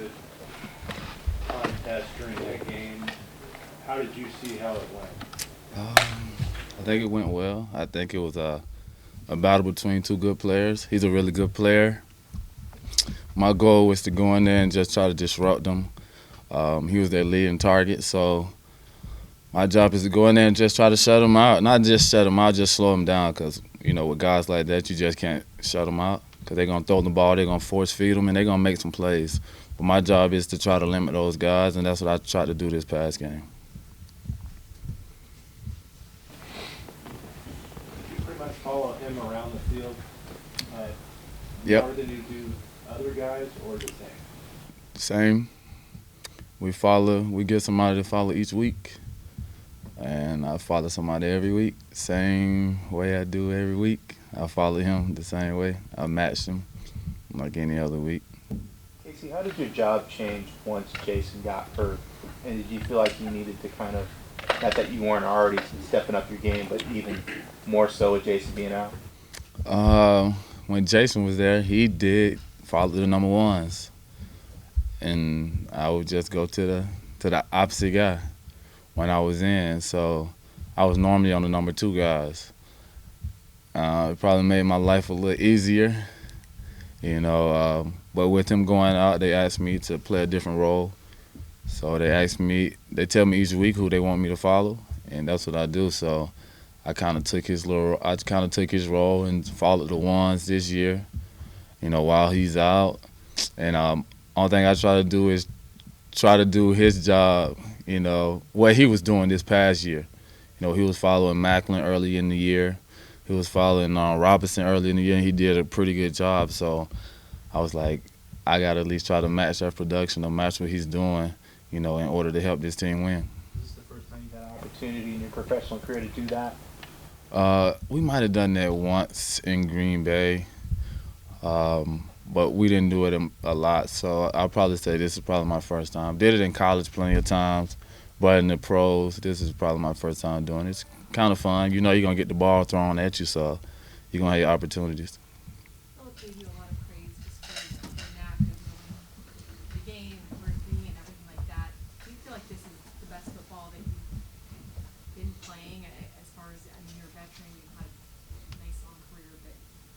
good contest during that game. How did you see how it went? I think it went well. I think it was a battle between two good players. He's a really good player. My goal was to go in there and just try to disrupt him. He was their leading target, so my job is to go in there and just try to shut him out. Not just shut him out, just slow him down because, with guys like that, you just can't shut them out because they're going to throw the ball, they're going to force feed them, and they're going to make some plays. But my job is to try to limit those guys, and that's what I tried to do this past game. You pretty much follow him around the field Yep. more than you do other guys, or the same? Same. We get somebody to follow each week, and I follow somebody every week. Same way I do every week. I follow him the same way. I match him like any other week. Casey, how did your job change once Jason got hurt? And did you feel like you needed to kind of, not that you weren't already stepping up your game, but even more so with Jason being out? When Jason was there, he did follow the number ones, and I would just go to the opposite guy when I was in. So I was normally on the number two guys. It probably made my life a little easier, But with him going out, they asked me to play a different role. So they tell me each week who they want me to follow, and that's what I do. So I kind of took his role and followed the ones this year, while he's out. And only thing I try to do is try to do his job, what he was doing this past year. He was following Macklin early in the year. He was following Robinson early in the year, and he did a pretty good job. So I was like, I got to at least try to match that production or match what he's doing, in order to help this team win. Is this the first time you've had an opportunity in your professional career to do that? We might have done that once in Green Bay, but we didn't do it a lot. So I'll probably say this is probably my first time. Did it in college plenty of times, but in the pros, this is probably my first time doing it. It's kind of fun. You're going to get the ball thrown at you, so you're going to have your opportunities. Philip gave you a lot of praise just for your knack of knowing the game, where to be, and everything like that. Do you feel like this is the best football that you've been playing as far as, you're a veteran, you've had a nice long career, but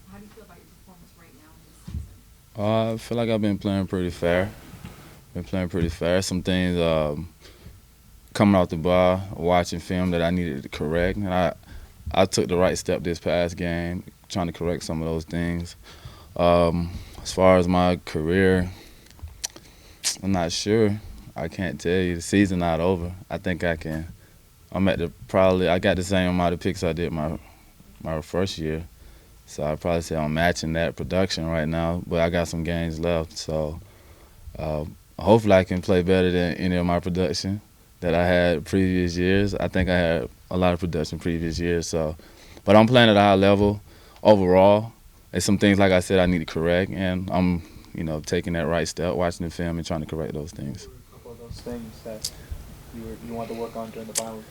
how do you feel about your performance right now in this season? I feel like I've been playing pretty fair. Some things coming off the bar, watching film that I needed to correct, and I took the right step this past game, trying to correct some of those things. As far as my career, I'm not sure. I can't tell you. The season not over. I think I can. I got the same amount of picks I did my first year. So I'd probably say I'm matching that production right now, but I got some games left. So hopefully I can play better than any of my production that I had previous years. I think I had a lot of production previous years. But I'm playing at a high level overall. There's some things, like I said, I need to correct, and I'm taking that right step, watching the film and trying to correct those things. What were a couple of those things that you wanted to work on during the bye week?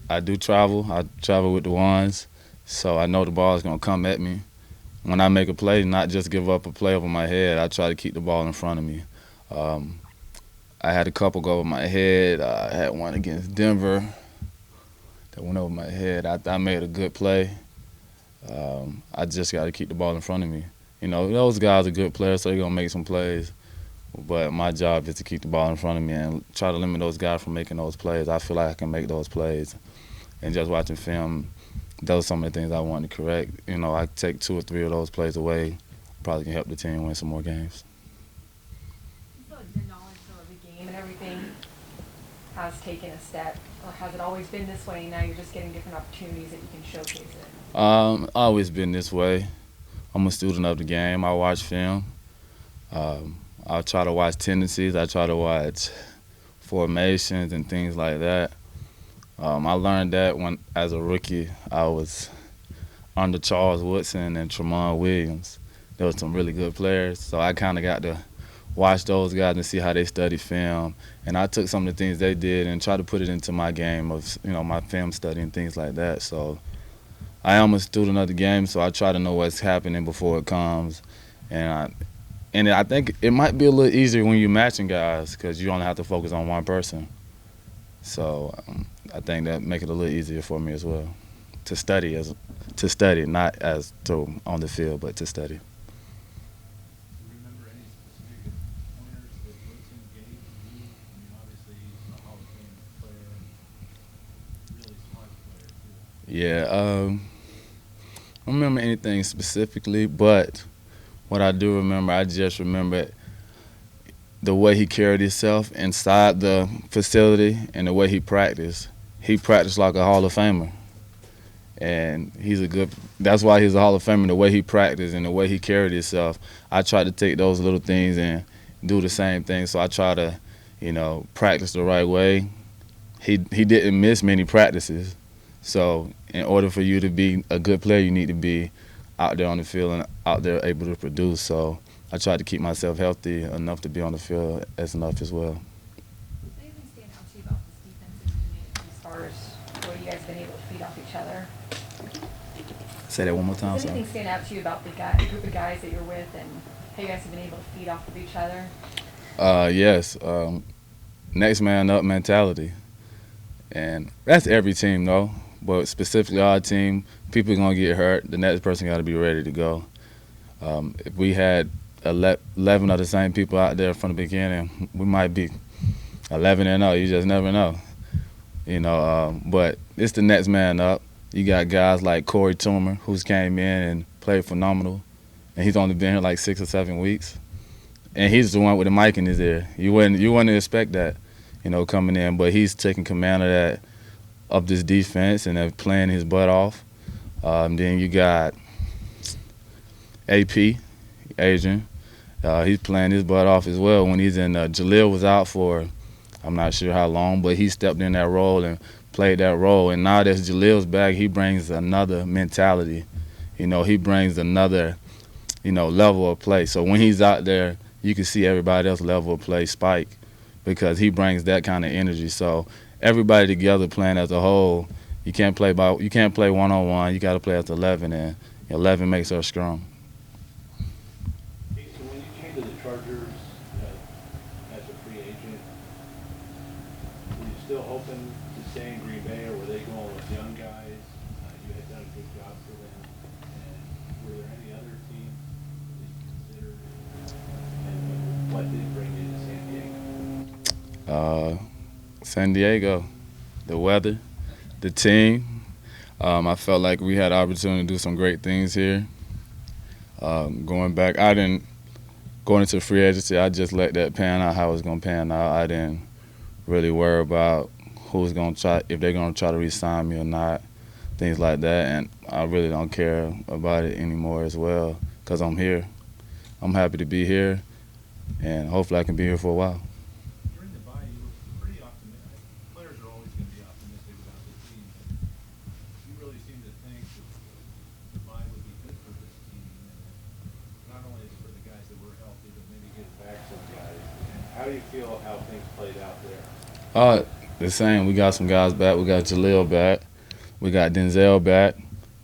I do travel. I travel with the ones, so I know the ball is going to come at me. When I make a play, not just give up a play over my head, I try to keep the ball in front of me. I had a couple go over my head. I had one against Denver that went over my head. I made a good play. I just got to keep the ball in front of me. Those guys are good players, so they're going to make some plays. But my job is to keep the ball in front of me and try to limit those guys from making those plays. I feel like I can make those plays. And just watching film, those are some of the things I want to correct. I take 2 or 3 of those plays away, probably can help the team win some more games. You feel like your knowledge of the game and everything has taken a step, or has it always been this way, and now you're just getting different opportunities that you can showcase it? Always been this way. I'm a student of the game. I watch film. I try to watch tendencies. I try to watch formations and things like that. I learned that as a rookie, I was under Charles Woodson and Tramon Williams. There were some really good players, so I kind of got to watch those guys and see how they study film. And I took some of the things they did and tried to put it into my game of, my film study and things like that. So I am a student of the game, so I try to know what's happening before it comes And I think it might be a little easier when you're matching guys because you only have to focus on one person. So I think that make it a little easier for me as well to study, not as to on the field, but to study. Do you remember any specific pointers that Woodson gave you? I mean, obviously he's a Hall of Fame player, and really smart player too. Yeah, I don't remember anything specifically, but what I do remember, I just remember the way he carried himself inside the facility and the way he practiced. He practiced like a Hall of Famer. And that's why he's a Hall of Famer, the way he practiced and the way he carried himself. I try to take those little things and do the same thing. So I try to, practice the right way. He didn't miss many practices. So in order for you to be a good player, you need to be out there on the field and out there able to produce. So I try to keep myself healthy enough to be on the field enough as well. Does anything stand out to you about this defensive unit as far as the way you guys have been able to feed off each other? Say that one more time. Does anything stand out to you about the group of guys that you're with and how you guys have been able to feed off of each other? Yes. Next man up mentality. And that's every team, though. But specifically our team, people are going to get hurt. The next person got to be ready to go. If we had 11 of the same people out there from the beginning, we might be 11-0. You just never know. But it's the next man up. You got guys like Corey Toomer, who's came in and played phenomenal, and he's only been here like 6 or 7 weeks. And he's the one with the mic in his ear. You wouldn't expect that, coming in. But he's taking command of this defense and playing his butt off. Then you got AP, Adrian. He's playing his butt off as well. When he's in, Jaleel was out for I'm not sure how long, but he stepped in that role and played that role. And now that Jaleel's back, he brings another mentality. He brings another, level of play. So when he's out there, you can see everybody else level of play spike because he brings that kind of energy. So everybody together playing as a whole, you can't play one-on-one. You got to play as 11, and 11 makes us strong. Hey, so when you came to the Chargers as a free agent, were you still hoping to stay in Green Bay, or were they going with young guys? You had done a good job for them. And were there any other teams that you considered? And what did bring you to San Diego? San Diego, the weather, the team. I felt like we had the opportunity to do some great things here. Going into free agency, I just let that pan out how it was going to pan out. I didn't really worry about if they're going to try to re-sign me or not, things like that. And I really don't care about it anymore as well because I'm here. I'm happy to be here, and hopefully I can be here for a while. During the bye, you were pretty optimistic. Players are always going to be optimistic about the team. You really seem to think that the bye would be good for this team. And not only for the guys that were healthy, but maybe get back some guys. And how do you feel how things played out there? The same. We got some guys back. We got Jaleel back. We got Denzel back.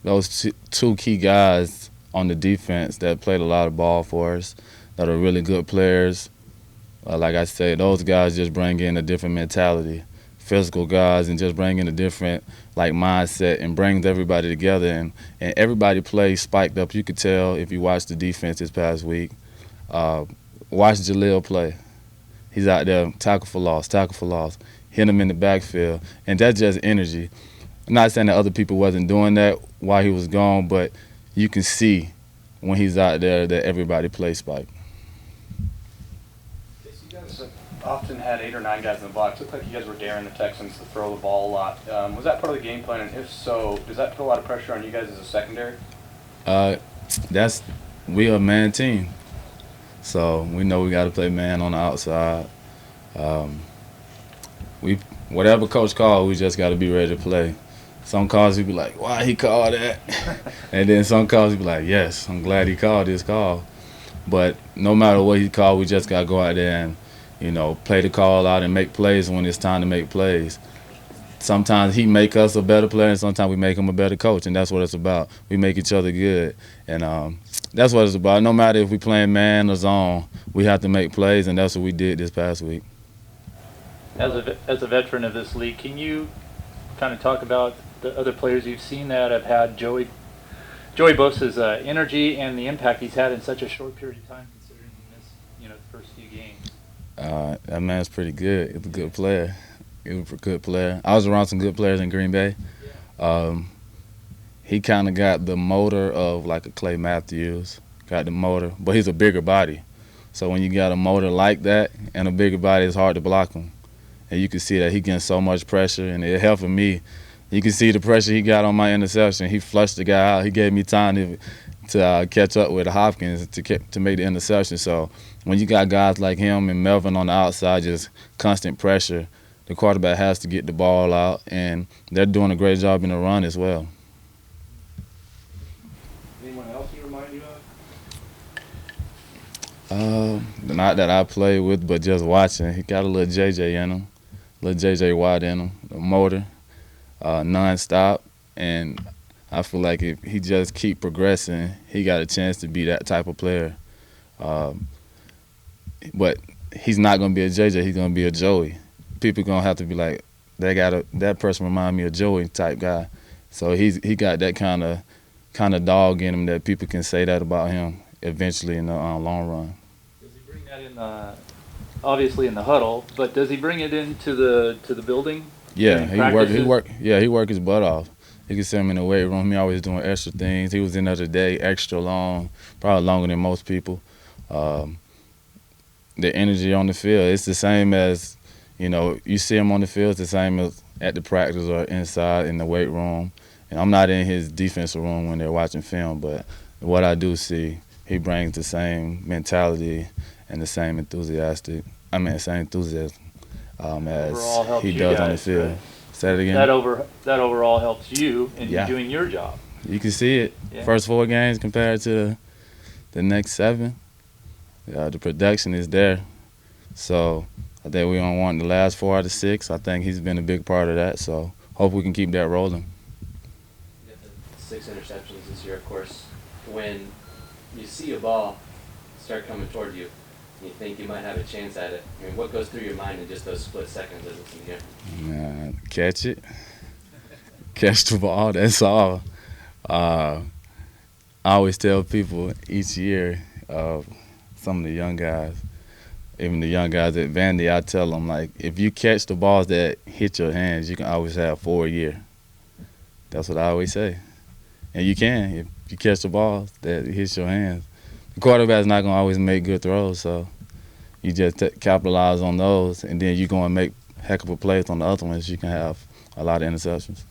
Those two key guys on the defense that played a lot of ball for us, that are really good players. Like I said, those guys just bring in a different mentality, physical guys, and just bring in a different mindset and brings everybody together. And everybody plays spiked up. You could tell if you watched the defense this past week. Watch Jaleel play. He's out there, tackle for loss, hit him in the backfield. And that's just energy. I'm not saying that other people wasn't doing that while he was gone, but you can see when he's out there that everybody plays spike. You guys have often had 8 or 9 guys in the box. It looked like you guys were daring the Texans to throw the ball a lot. Was that part of the game plan? And if so, does that put a lot of pressure on you guys as a secondary? We are a man team. So we know we got to play man on the outside. Whatever coach called, we just got to be ready to play. Some calls he'd be like, why he called that? And then some calls he'd be like, yes, I'm glad he called this call. But no matter what he called, we just got to go out there and, play the call out and make plays when it's time to make plays. Sometimes he make us a better player, and sometimes we make him a better coach, and that's what it's about. We make each other good. And That's what it's about. No matter if we playing man or zone, we have to make plays, and that's what we did this past week. As a veteran of this league, can you kind of talk about the other players you've seen that have had Joey Bosa's energy and the impact he's had in such a short period of time, considering he missed, the first few games? That man's pretty good. He's a good player. He was a good player. I was around some good players in Green Bay. He kind of got the motor of like a Clay Matthews, got the motor, but he's a bigger body. So when you got a motor like that and a bigger body, it's hard to block him. And you can see that he getting so much pressure, and it helping me. You can see the pressure he got on my interception. He flushed the guy out. He gave me time to catch up with Hopkins to make the interception. So when you got guys like him and Melvin on the outside, just constant pressure, the quarterback has to get the ball out, and they're doing a great job in the run as well. Anyone else he remind you of? Not that I play with, but just watching. He got a little JJ in him, little JJ Watt in him, the motor, non-stop. And I feel like if he just keep progressing, he got a chance to be that type of player. But he's not going to be a JJ. He's going to be a Joey. People going to have to be like, that person remind me of Joey type guy. So he got that kind of dog in him that people can say that about him eventually in the long run. Does he bring that in, obviously in the huddle, but does he bring it into the building? Yeah, he work his butt off. You can see him in the weight room. He always doing extra things. He was in there today extra long, probably longer than most people. The energy on the field, it's the same as, you see him on the field, it's the same as at the practice or inside in the weight room. And I'm not in his defensive room when they're watching film, but what I do see, he brings the same mentality and the same enthusiasm as he does on the field. Right? Say it again. That overall helps you in doing your job. You can see it. Yeah. First 4 games compared to the next 7. The production is there. So I think we don't want the last 4 out of 6. I think he's been a big part of that. So hope we can keep that rolling. You got the 6 interceptions this year, of course. When you see a ball start coming toward you, and you think you might have a chance at it, I mean, what goes through your mind in just those split seconds as it's in the air? Catch it. Catch the ball, that's all. I always tell people each year, some of the young guys, even the young guys at Vandy, I tell them, like, if you catch the balls that hit your hands, you can always have 4 a year. That's what I always say. And you can, if you catch the balls that hit your hands. The quarterback's not going to always make good throws, so you just capitalize on those, and then you're going to make heck of a plays on the other ones. You can have a lot of interceptions.